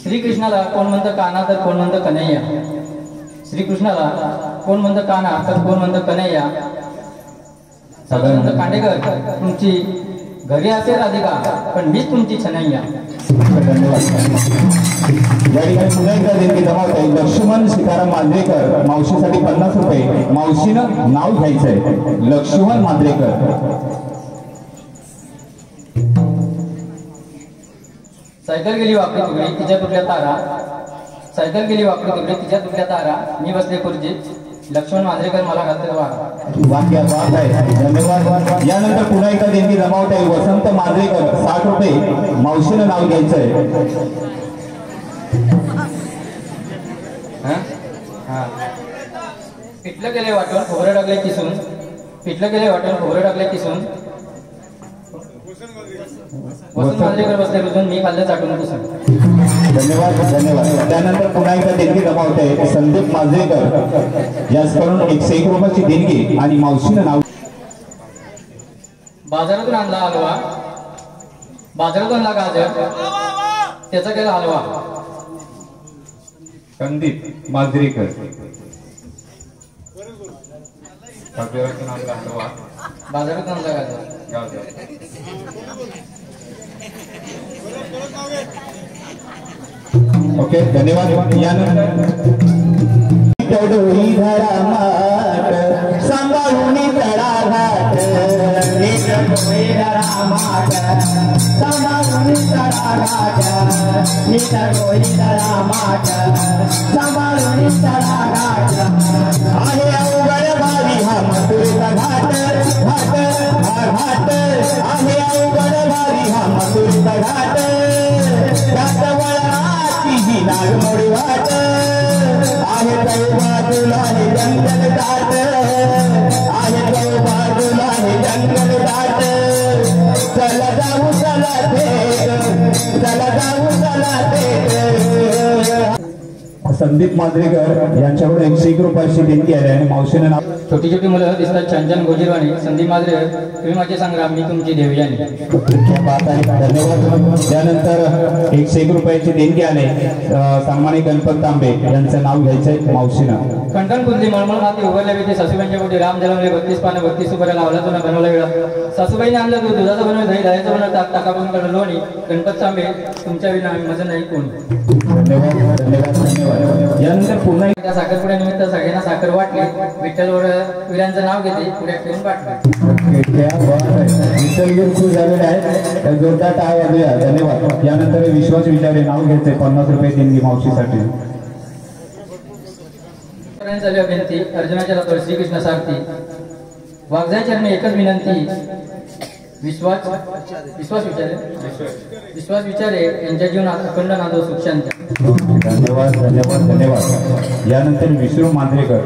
श्रीकृष्णाला कोण म्हणतं कान्हा तर कोण म्हणतं कन्हैया. श्रीकृष्णाला कोण म्हणतं कान्हा तर कोण म्हणतं कन्हैया. सगळं म्हणतं कांडेकर तुमची घरी असेल राधिका पण मीच तुमची छनैया. लक्ष्मण सीताराम मांजरेकर मावशीसाठी 50 रुपये. मावशीनं नाव घ्यायचंय लक्ष्मण मांजरेकर. सायकल गेली वाकडी तुकडी तिच्या तुटल्या तारा, सायकल गेली वाकडी तुकडी तिच्या तुटल्या तारा, मी बसले खुर्चीत लक्ष्मण मांजरेकर मला घालते वारा. वाक्य बात आहे, धन्यवाद. यानंतर पुन्हा एकदा देणगी जमावत आहे वसंत मांजरेकर 60 रुपये. मावशीनं नाव घ्यायचंय. पिठलं गेले वाटून खोबरं टाकले किसून, पिठलं गेले वाटून खोबरं टाकले किसून, वसंत मांजरेकर बसले रुजून, मी खाल्लं चाटून पुसून. धन्यवाद धन्यवाद. त्यानंतर पुन्हा एकदा देणगी जमावत आहे संदीप मांजरेकर याचकडून 101 रुपयाची देणगी आणि मावशीनं नाव. बाजारातून आणला हलवा, बाजारातून आणला गाजर, त्याचा केला हलवा. संदीप मांजरेकर बाजारातून आणला हलवा, बाजारातून आणला गाजर. ओके धन्यवाद. यानंतर टडोई धरा माट सांभाळून तळाघाट, टडोई धरा माट सांभाळून तळाघाट, टडोई धरा माट सांभाळून तळाघाट. आहे अवघड भारी हा मथुरेचा घाट, घाट घाट आहे अवघड भारी हा मथुरेचा घाट. घाट वळाची ही नागमोडी वाट, आहे तो बाजूला हे जंगल दाट, आहे तो बाजूला हे जंगल दाट. चला जाऊ चला थेट, चला जाऊ चला थेट. संदीप मांजरेकर यांच्याकडून 101 रुपयाची देणगी आहे आणि मावशीनं नाव. छोटी छोटी मुलं दिसतात छान छान गोजीरवाणी. संदीप मांजरेकर तुम्ही माझे संग्राम, मी तुमची देवयानी. बात आहे, धन्यवाद. त्यानंतर 101 रुपयाची देणगी आले सन्मानित गणपत तांबे यांचं नाव घ्यायचंय मावशीनं. कंटन कुंदली मळमळ माती उघडल्या भीती, सासूबाईंच्या पोटी राम जलमले 32 पानं 32 सुपाऱ्या लावला तुला बनवला वेळा. सासूबाईने आणलं दूध, दुधाचं बनवलं दही, दह्याचं बनवलं ताक, ताकापासून काढलं लोणी. गणपत तांबे तुमच्या विना माझं नाही कोणी. धन्यवाद धन्यवाद धन्यवाद. यानंतर पुन्हा त्या साखरपुड्यानिमित्त सगळ्यांना साखर वाटली. विठ्ठल वीरांचं नाव घेते पुढे ठेवून वाटलं. विठ्ठल खुश झालेले आहेत, जोरदार टाळ्या वाजूया. धन्यवाद. यानंतर विश्वास विचारे नाव घ्यायचे 50 रुपये देणगी मावशीसाठी. झाली विनंती अर्जुनाच्या रथावर श्रीकृष्ण सारथी, वागजाय चरणी एकच विनंती. विश्वास विचारे, विश्वास विचारे यांच्या जीवनात अखंड नांदो सुख शांती. धन्यवाद धन्यवाद धन्यवाद. यानंतर विष्णू मांजरेकर